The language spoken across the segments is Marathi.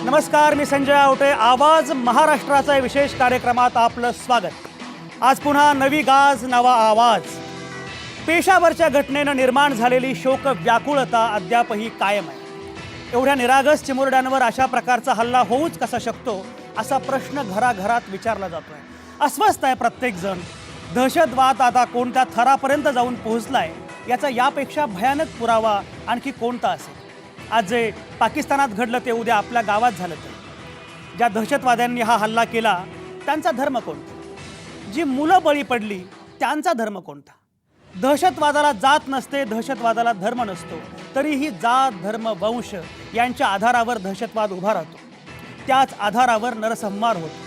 नमस्कार, मी संजय आवटे. आवाज महाराष्ट्राचा विशेष कार्यक्रमात आपलं स्वागत. आज पुन्हा नवी गाज, नवा आवाज. पेशावरच्या घटनेनं निर्माण झालेली शोक व्याकुळता अद्यापही कायम आहे. एवढ्या निरागस चिमुरड्यांवर अशा प्रकारचा हल्ला होऊच कसा शकतो असा प्रश्न घराघरात विचारला जातोय. अस्वस्थ आहे प्रत्येक जण. दहशतवाद आता कोणत्या थरापर्यंत जाऊन पोहोचलाय याचा यापेक्षा भयानक पुरावा आणखी कोणता असेल? आज जे पाकिस्तानात घडलं ते उद्या आपल्या गावात झालं तर ज्या दहशतवाद्यांनी हा हल्ला केला त्यांचा धर्म कोणता? जी मुलं बळी पडली त्यांचा धर्म कोणता? दहशतवादाला जात नसते, दहशतवादाला धर्म नसतो, तरीही जात, धर्म, वंश यांच्या आधारावर दहशतवाद उभा राहतो. त्याच आधारावर नरसंहार होतो.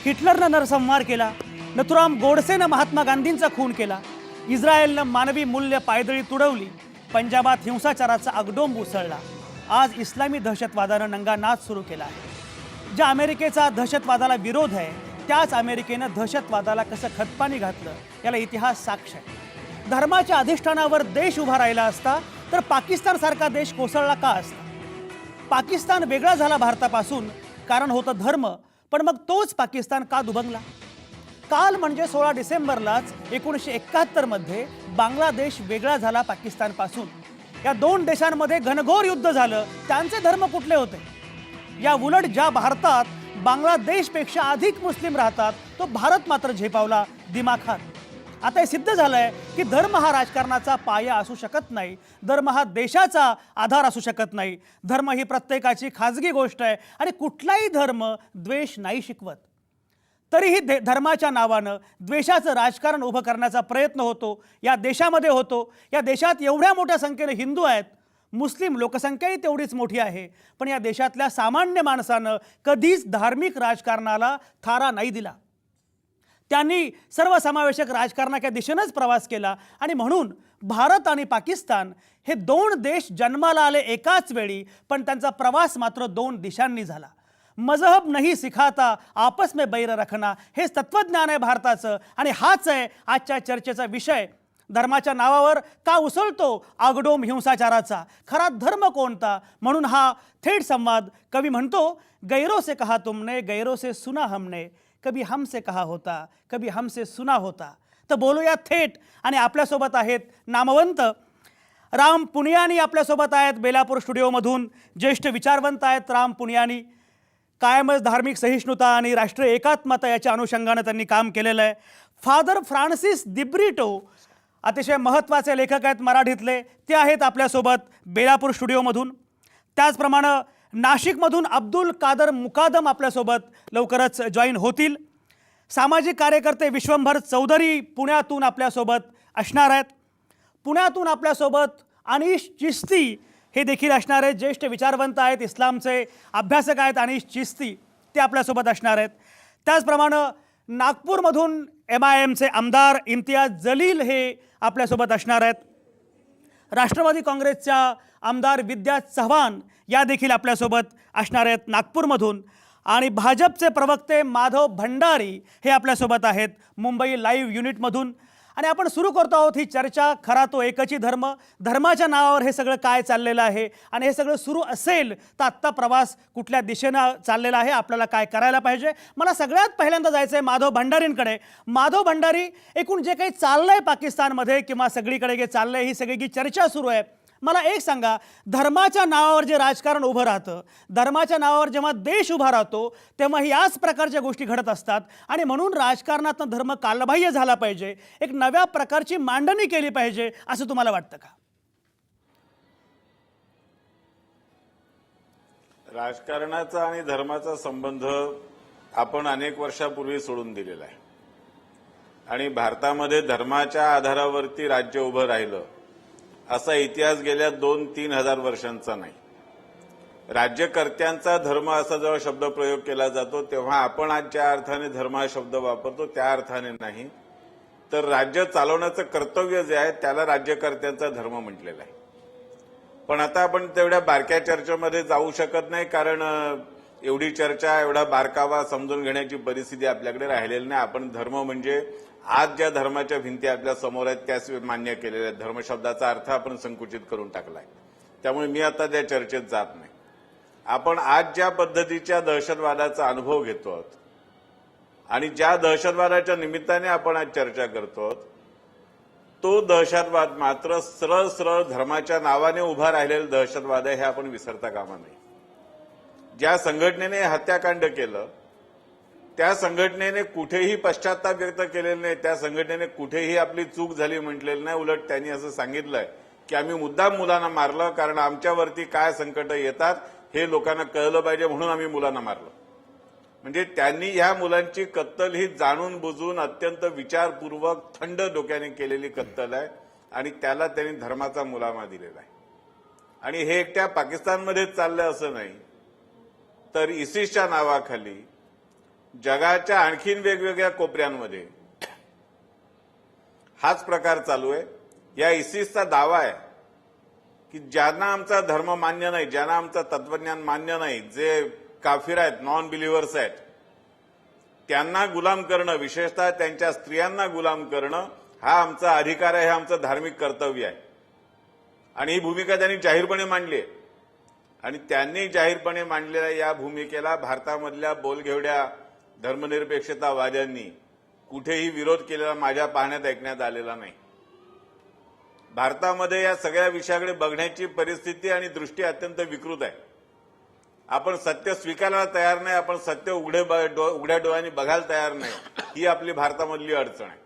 हिटलरनं नरसंहार केला, नथुराम गोडसेनं महात्मा गांधींचा खून केला, इस्रायलनं मानवी मूल्य पायदळी तुडवली, पंजाबात हिंसाचाराचा आगडोंब उसळला. आज इस्लामी दहशतवादानं नंगा नाच सुरू केला आहे. ज्या अमेरिकेचा दहशतवादाला विरोध आहे त्याच अमेरिकेनं दहशतवादाला कसं खतपाणी घातलं याला इतिहास साक्ष आहे. धर्माच्या अधिष्ठानावर देश उभा राहिला असता तर पाकिस्तानसारखा देश कोसळला का असता? पाकिस्तान वेगळा झाला भारतापासून कारण होतं धर्म, पण मग तोच पाकिस्तान का दुभंगला? काल म्हणजे 16 डिसेंबरलाच 1971 मध्ये बांगलादेश वेगळा झाला पाकिस्तानपासून. या दोन देशांमध्ये घनघोर युद्ध झालं. त्यांचे धर्म कुठले होते? या उलट ज्या भारतात बांगलादेशपेक्षा अधिक मुस्लिम राहतात तो भारत मात्र झेपावला दिमाखात. आता हे सिद्ध झालंय की धर्म हा राजकारणाचा पाया असू शकत नाही, धर्म हा देशाचा आधार असू शकत नाही. धर्म ही प्रत्येकाची खाजगी गोष्ट आहे आणि कुठलाही धर्म द्वेष नाही शिकवत. तरीही धर्माच्या नावानं द्वेषाचं राजकारण उभं करण्याचा प्रयत्न होतो. या देशामध्ये होतो. या देशात एवढ्या मोठ्या संख्येने हिंदू आहेत, मुस्लिम लोकसंख्याही तेवढीच मोठी आहे, पण या देशातल्या सामान्य माणसानं कधीच धार्मिक राजकारणाला थारा नाही दिला. त्यांनी सर्वसमावेशक राजकारणाच्या दिशेनंच प्रवास केला आणि म्हणून भारत आणि पाकिस्तान हे दोन देश जन्माला आले एकाच वेळी, पण त्यांचा प्रवास मात्र दोन दिशांनी झाला. मजहब नहीं सिखाता आपस में बैर रखना हे तत्वज्ञान आहे भारताचं आणि हाच आहे आजच्या चर्चेचा विषय. धर्माच्या नावावर का उसळतो आगडोंब हिंसाचाराचा? खरा धर्म कोणता? म्हणून हा थेट संवाद. कवी म्हणतो, गैरों से कहा तुमने, गैरों से सुना हमने, कभी हमसे कहा होता, कभी हमसे सुना होता. तर बोलूया थेट. आणि आपल्यासोबत आहेत नामवंत राम पुनियानी आपल्यासोबत आहेत बेलापूर स्टुडिओमधून. ज्येष्ठ विचारवंत आहेत राम पुनियानी. कायमच धार्मिक सहिष्णुता आणि राष्ट्रीय एकात्मता याच्या अनुषंगाने त्यांनी काम केलेलं आहे. फादर फ्रान्सिस दिब्रिटो अतिशय महत्त्वाचे लेखक आहेत मराठीतले, ते आहेत आपल्यासोबत बेलापूर स्टुडिओमधून. त्याचप्रमाणे नाशिकमधून अब्दुल कादर मुकादम आपल्यासोबत लवकरच जॉईन होतील. सामाजिक कार्यकर्ते विश्वंभर चौधरी पुण्यातून आपल्यासोबत असणार आहेत. पुण्यातून आपल्यासोबत अनीश चिश्ती हे देखील असणार आहेत. ज्येष्ठ विचारवंत आहेत, इस्लामचे अभ्यासक आहेत अनीश चिश्ती, ते आपल्यासोबत असणार आहेत. त्याचप्रमाणे नागपूरमधून MIMचे आमदार इम्तियाज जलील हे आपल्यासोबत असणार आहेत. राष्ट्रवादी काँग्रेसच्या आमदार विद्या चव्हाण या देखील आपल्यासोबत असणार आहेत नागपूरमधून. आणि भाजपचे प्रवक्ते माधव भंडारी हे आपल्यासोबत आहेत मुंबई लाईव्ह युनिटमधून. आणि आपण सुरू करतो आहोत ही चर्चा. खरा तो एकची धर्म, धर्माच्या नावावर हे सगळं काय चाललेलं आहे आणि हे सगळं सुरू असेल तर आत्ता प्रवास कुठल्या दिशेनं चाललेला आहे, आपल्याला काय करायला पाहिजे? मला सगळ्यात पहिल्यांदा जायचं आहे माधव भंडारींकडे. माधव भंडारी, एकूण जे काही चाललंय पाकिस्तानमध्ये किंवा सगळीकडे जे चाललंय, ही सगळी चर्चा सुरू आहे, मला एक सांगा, धर्माच्या नावावर जे राजकारण उभं राहतं, धर्माच्या नावावर जेव्हा देश उभा राहतो तेव्हा याच प्रकारच्या गोष्टी घडत असतात आणि म्हणून राजकारणातनं धर्म कालबाह्य झाला पाहिजे, एक नव्या प्रकारची मांडणी केली पाहिजे असं तुम्हाला वाटतं का? राजकारणाचा आणि धर्माचा संबंध आपण अनेक वर्षापूर्वी सोडून दिलेला आहे आणि भारतामध्ये धर्माच्या आधारावरती राज्य उभं राहिलं असा इतिहास गेल्या 2-3 हजार वर्षांचा नाही. राज्यकर्त्यांचा धर्म असा जेव्हा शब्दप्रयोग केला जातो तेव्हा आपण आज ज्या अर्थाने धर्म हा शब्द वापरतो त्या अर्थाने नाही, तर राज्य चालवण्याचं कर्तव्य जे आहे त्याला राज्यकर्त्यांचा धर्म म्हटलेला आहे. पण आता आपण तेवढ्या बारक्या चर्चेमध्ये जाऊ शकत नाही, कारण एवढी चर्चा, एवढा बारकावा समजून घेण्याची परिस्थिती आपल्याकडे राहिलेली नाही. आपण धर्म म्हणजे आज ज्या धर्माच्या भिंती आपल्या समोर आहेत त्याच मान्य केलेल्या आहेत. धर्मशब्दाचा अर्थ आपण संकुचित करून टाकलाय. त्यामुळे मी आता त्या चर्चेत जात नाही. आपण आज ज्या पद्धतीच्या दहशतवादाचा अनुभव घेतो आहोत आणि ज्या दहशतवादाच्या निमित्ताने आपण आज चर्चा करतो आहोत, तो दहशतवाद मात्र सरळ सरळ धर्माच्या नावाने उभा राहिलेला दहशतवाद आहे, हे आपण विसरता कामा नये. ज्या संघटनेने हत्याकांड केलं त्या संघटनेने कुठेही पश्चाताप व्यक्त केलेला नाही, त्या संघटनेने कुठेही आपली चूक झाली म्हटलेलं नाही. उलट त्यांनी असं सांगितलंय की आम्ही मुद्दाम मुलांना मारलं, कारण आमच्यावरती काय संकट येतात हे लोकांना कळलं पाहिजे म्हणून आम्ही मुलांना मारलं. म्हणजे त्यांनी ह्या मुलांची कत्तल ही जाणून बुजून अत्यंत विचारपूर्वक थंड डोक्याने केलेली कत्तल आहे आणि त्याला त्यांनी धर्माचा मुलामा दिलेला आहे. आणि हे एकट्या पाकिस्तानमध्येच चाललंय असं नाही, तर इसिसच्या नावाखाली जगाच्या आणखीन वेगवेगळ्या कोपऱ्यांमध्ये हाच प्रकार चालू आहे. या इसिसचा दावा आहे की ज्यांना आमचा धर्म मान्य नाही, ज्यांना आमचं तत्वज्ञान मान्य नाही, जे काफिर आहेत, नॉन बिलिव्हर्स आहेत, त्यांना गुलाम करणं, विशेषतः त्यांच्या स्त्रियांना गुलाम करणं हा आमचा अधिकार आहे, हे आमचं धार्मिक कर्तव्य आहे. आणि ही भूमिका त्यांनी जाहीरपणे मांडली आहे. आणि त्यांनी जाहीरपणे मांडलेल्या या भूमिकेला भारतामधल्या बोलघेवड्या धर्मनिरपेक्षतावाद्यांनी कुठेही विरोध केलेला माझ्या पाहण्यात ऐकण्यात आलेला नाही. भारतामध्ये या सगळ्या विषयाकडे बघण्याची परिस्थिती आणि दृष्टी अत्यंत विकृत आहे. आपण सत्य स्वीकारायला तयार नाही, आपण सत्य उघड्या डोळ्यांनी बघायला तयार नाही, ही आपली भारतामधली अडचण आहे.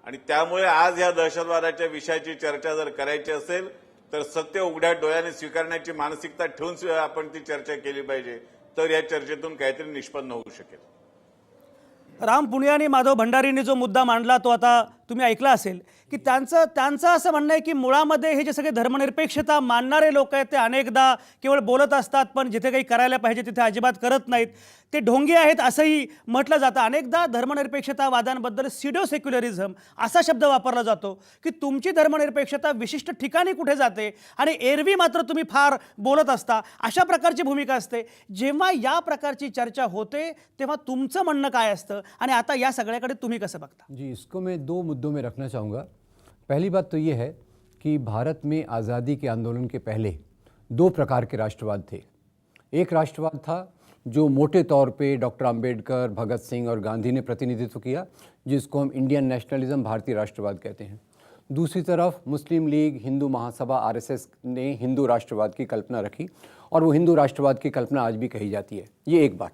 आणि त्यामुळे आज या दहशतवादाच्या विषयाची चर्चा जर करायची असेल तर सत्य उघड्या डोळ्याने स्वीकारण्याची मानसिकता ठेवून आपण ती चर्चा केली पाहिजे, तर या चर्चेतून काहीतरी निष्पन्न होऊ शकेल. राम पुनिया माधव भंडारींनी जो मुद्दा मांडला तो आता तुम्ही ऐकला असेल की त्यांचं असं म्हणणं आहे की मुळामध्ये हे जे सगळे धर्मनिरपेक्षता मानणारे लोक आहेत ते अनेकदा केवळ बोलत असतात, पण जिथे काही करायला पाहिजे तिथे अजिबात करत नाहीत, ते ढोंगी आहेत असंही म्हटलं जातं. अनेकदा धर्मनिरपेक्षतावादांबद्दल सिडो सेक्युलरिझम असा शब्द वापरला जातो की तुमची धर्मनिरपेक्षता विशिष्ट ठिकाणी कुठे जाते आणि एरवी मात्र तुम्ही फार बोलत असता, अशा प्रकारची भूमिका असते. जेव्हा या प्रकारची चर्चा होते तेव्हा तुमचं म्हणणं काय असतं आणि आता या सगळ्याकडे तुम्ही कसं बघता? जी, इसको मैं दो मुद्दों में रखना चाहूँगा. पहली बात तो ये है कि भारत में आज़ादी के आंदोलन के पहले दो प्रकार के राष्ट्रवाद थे. एक राष्ट्रवाद था जो मोटे तौर पे डॉक्टर अंबेडकर, भगत सिंह और गांधी ने प्रतिनिधित्व किया, जिसको हम इंडियन नेशनलिज्म, भारतीय राष्ट्रवाद कहते हैं. दूसरी तरफ मुस्लिम लीग, हिंदू महासभा, आरएसएस ने हिंदू राष्ट्रवाद की कल्पना रखी और वो हिंदू राष्ट्रवाद की कल्पना आज भी कही जाती है. ये एक बात.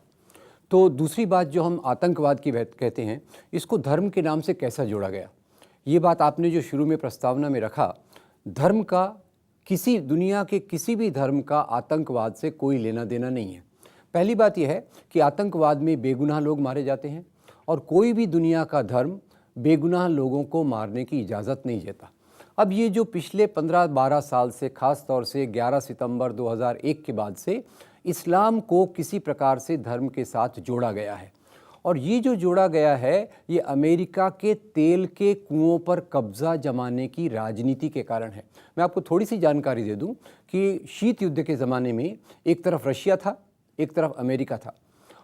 तो दूसरी बात जो हम आतंकवाद की कहते हैं, इसको धर्म के नाम से कैसा जोड़ा गया. ये बात आपने जो शुरू में प्रस्तावना में रखा, धर्म का किसी दुनिया के किसी भी धर्म का आतंकवाद से कोई लेना देना नहीं है. पहली बात यह है कि आतंकवाद में बेगुनाह लोग मारे जाते हैं और कोई भी दुनिया का धर्म बेगुनाह लोगों को मारने की इजाज़त नहीं देता. अब ये जो पिछले 15-12 साल से, ख़ास तौर से 11 सितंबर 2001 के बाद से इस्लाम को किसी प्रकार से धर्म के साथ जोड़ा गया है. और ये जो जोड़ा गया है ये अमेरिका के तेल के कुओं पर कब्ज़ा जमाने की राजनीति के कारण है. मैं आपको थोड़ी सी जानकारी दे दूं कि शीत युद्ध के ज़माने में एक तरफ रशिया था, एक तरफ अमेरिका था.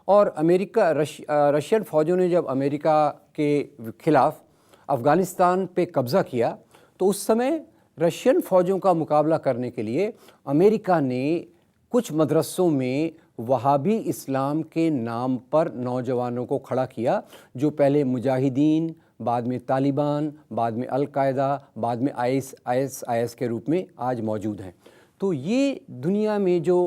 और रशियन फ़ौजों ने जब अमेरिका के खिलाफ़ अफ़गानिस्तान पे कब्ज़ा किया तो उस समय रशियन फ़ौजों का मुकाबला करने के लिए अमेरिका ने कुछ मदरसों में वहाबी इस्लाम के नाम पर नौजवानों को खड़ा किया, जो पहले मुजाहिदीन, बाद में तालिबान, बाद में अल-कायदा, बाद में ISIS के रूप में आज मौजूद हैं. तो ये दुनिया में जो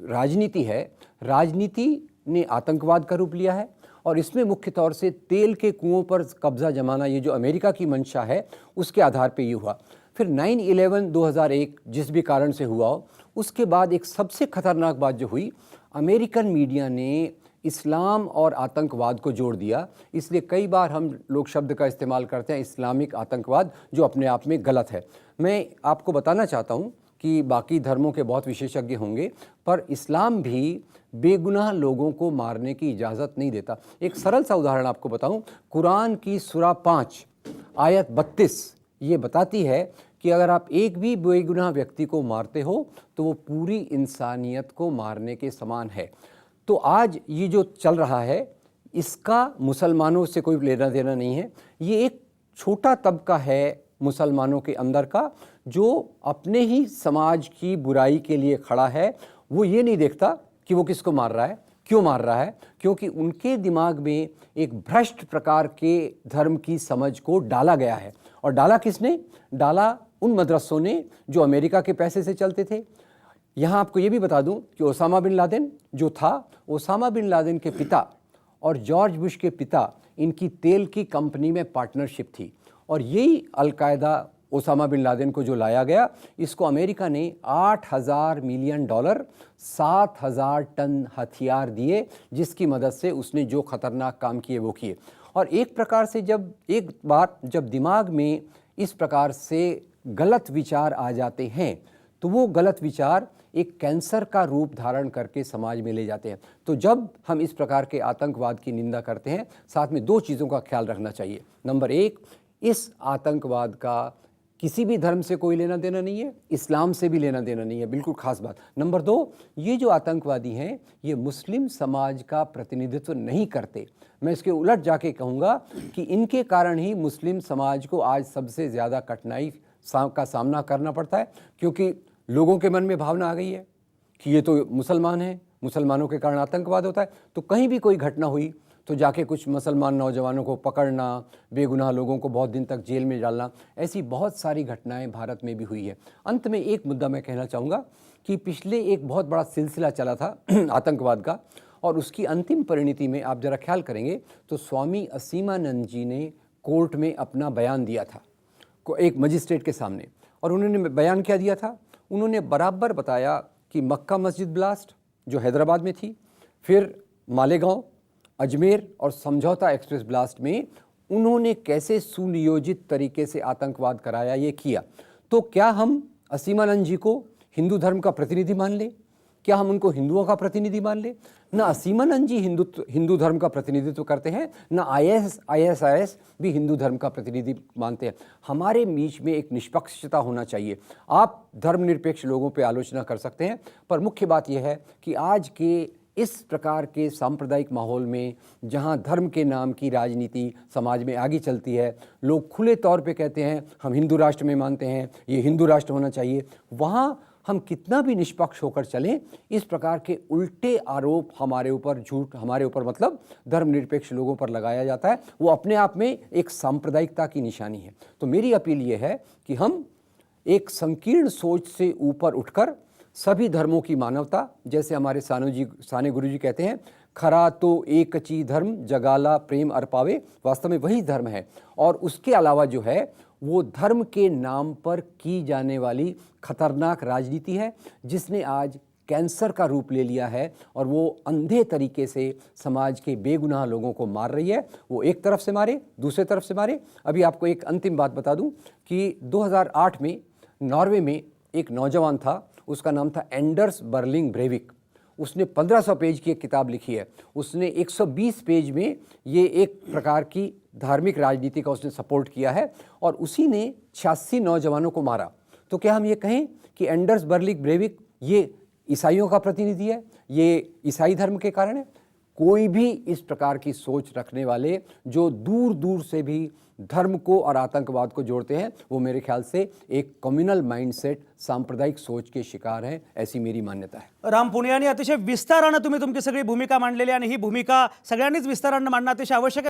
राजनीति है, राजनीति ने आतंकवाद का रूप लिया है और इसमें मुख्य तौर से तेल के कुओं पर कब्ज़ा जमाना, ये जो अमेरिका की मंशा है, उसके आधार पे ये हुआ. फिर 9/11 2001 जिस भी कारण से हुआ हो, उसके बाद एक सबसे खतरनाक बात जो हुई, अमेरिकन मीडिया ने इस्लाम और आतंकवाद को जोड़ दिया. इसलिए कई बार हम लोग शब्द का इस्तेमाल करते हैं इस्लामिक आतंकवाद, जो अपने आप में गलत है. मैं आपको बताना चाहता हूँ कि बाकी धर्मों के बहुत विशेषज्ञ होंगे, पर इस्लाम भी बेगुनाह लोगों को मारने की इजाज़त नहीं देता. एक सरल सा उदाहरण आपको बताऊं, कुरान की सूरा 5 आयत 32 ये बताती है कि अगर आप एक भी बेगुनाह व्यक्ति को मारते हो तो वो पूरी इंसानियत को मारने के समान है. तो आज ये जो चल रहा है इसका मुसलमानों से कोई लेना देना नहीं है. ये एक छोटा तबका है मुसलमानों के अंदर का जो अपने ही समाज की बुराई के लिए खड़ा है. वो ये नहीं देखता कि वो किसको मार रहा है, क्यों मार रहा है, क्योंकि उनके दिमाग में एक भ्रष्ट प्रकार के धर्म की समझ को डाला गया है। और डाला किसने? डाला उन मदरसों ने जो अमेरिका के पैसे से चलते थे। यहाँ आपको ये भी बता दूं कि ओसामा बिन लादेन जो था, ओसामा बिन लादेन के पिता और जॉर्ज बुश के पिता, इनकी तेल की कंपनी में पार्टनरशिप थी। और यही अलकायदा ओसामा बिन लादेन को जो लाया गया, इसको अमेरिका ने $8,000 मिलियन 7,000 टन हथियार दिए, जिसकी मदद से उसने जो खतरनाक काम किए वो किए। और एक प्रकार से एक बार जब दिमाग में इस प्रकार से गलत विचार आ जाते हैं तो वो गलत विचार एक कैंसर का रूप धारण करके समाज में ले जाते हैं। तो जब हम इस प्रकार के आतंकवाद की निंदा करते हैं, साथ में दो चीज़ों का ख्याल रखना चाहिए। नंबर एक, इस आतंकवाद का किसी भी धर्म से कोई लेना देना नहीं है, इस्लाम से भी लेना देना नहीं है, बिल्कुल खास बात। नंबर दो, ये जो आतंकवादी हैं ये मुस्लिम समाज का प्रतिनिधित्व नहीं करते। मैं इसके उलट जाके कहूँगा कि इनके कारण ही मुस्लिम समाज को आज सबसे ज़्यादा कठिनाई का सामना करना पड़ता है, क्योंकि लोगों के मन में भावना आ गई है कि ये तो मुसलमान हैं, मुसलमानों के कारण आतंकवाद होता है। तो कहीं भी कोई घटना हुई तो जाके कुछ मुसलमान नौजवानों को पकड़ना, बेगुनाह लोगों को बहुत दिन तक जेल में डालना, ऐसी बहुत सारी घटनाएं भारत में भी हुई है। अंत में एक मुद्दा मैं कहना चाहूँगा कि पिछले एक बहुत बड़ा सिलसिला चला था आतंकवाद का, और उसकी अंतिम परिणति में आप जरा ख्याल करेंगे तो स्वामी असीमानंद जी ने कोर्ट में अपना बयान दिया था एक मजिस्ट्रेट के सामने। और उन्होंने बयान क्या दिया था? उन्होंने बराबर बताया कि मक्का मस्जिद ब्लास्ट जो हैदराबाद में थी, फिर मालेगांव, अजमेर और समझौता एक्सप्रेस ब्लास्ट में उन्होंने कैसे सुनियोजित तरीके से आतंकवाद कराया, ये किया। तो क्या हम असीमानंद जी को हिंदू धर्म का प्रतिनिधि मान लें? क्या हम उनको हिंदुओं का प्रतिनिधि मान लें? ना असीमानंद जी हिंदू धर्म का प्रतिनिधित्व करते हैं, ना ISIS भी हिंदू धर्म का प्रतिनिधि मानते हैं। हमारे बीच में एक निष्पक्षता होना चाहिए। आप धर्मनिरपेक्ष लोगों पे आलोचना कर सकते हैं, पर मुख्य बात यह है कि आज के इस प्रकार के सांप्रदायिक माहौल में जहां धर्म के नाम की राजनीति समाज में आगे चलती है, लोग खुले तौर पे कहते हैं हम हिंदू राष्ट्र में मानते हैं, ये हिंदू राष्ट्र होना चाहिए, वहां हम कितना भी निष्पक्ष होकर चलें, इस प्रकार के उल्टे आरोप हमारे ऊपर, झूठ हमारे ऊपर मतलब धर्मनिरपेक्ष लोगों पर लगाया जाता है, वो अपने आप में एक सांप्रदायिकता की निशानी है। तो मेरी अपील ये है कि हम एक संकीर्ण सोच से ऊपर उठकर सभी धर्मों की मानवता, जैसे हमारे साने गुरु जी कहते हैं, खरा तो एकची धर्म जगाला प्रेम अर्पावे, वास्तव में वही धर्म है। और उसके अलावा जो है वो धर्म के नाम पर की जाने वाली खतरनाक राजनीति है, जिसने आज कैंसर का रूप ले लिया है और वो अंधे तरीके से समाज के बेगुनाह लोगों को मार रही है। वो एक तरफ से मारे, दूसरे तरफ से मारे। अभी आपको एक अंतिम बात बता दूं कि 2008 में नॉर्वे में एक नौजवान था, उसका नाम था एंडर्स बर्लिंग ब्रेविक। उसने 1500 पेज की एक किताब लिखी है। उसने 120 पेज में ये एक प्रकार की धार्मिक राजनीति का उसने सपोर्ट किया है और उसी ने 86 नौजवानों को मारा। तो क्या हम ये कहें कि एंडर्स बर्लिंग ब्रेविक ये ईसाइयों का प्रतिनिधि है, ये ईसाई धर्म के कारण है? कोई भी इस प्रकार की सोच रखने वाले जो दूर दूर से भी धर्म को और आतंकवाद को जोड़ते हैं, वो मेरे ख्याल से एक कम्युनल माइंडसेट, सांप्रदायिक सोच के शिकार हैं, ऐसी मेरी मान्यता है। राम पुणे यांनी अतिशय विस्तारानं तुम्ही तुमची सगळी भूमिका मांडलेली आणि ही भूमिका सगळ्यांनीच विस्तारानं मांडणं अतिशय आवश्यक आहे।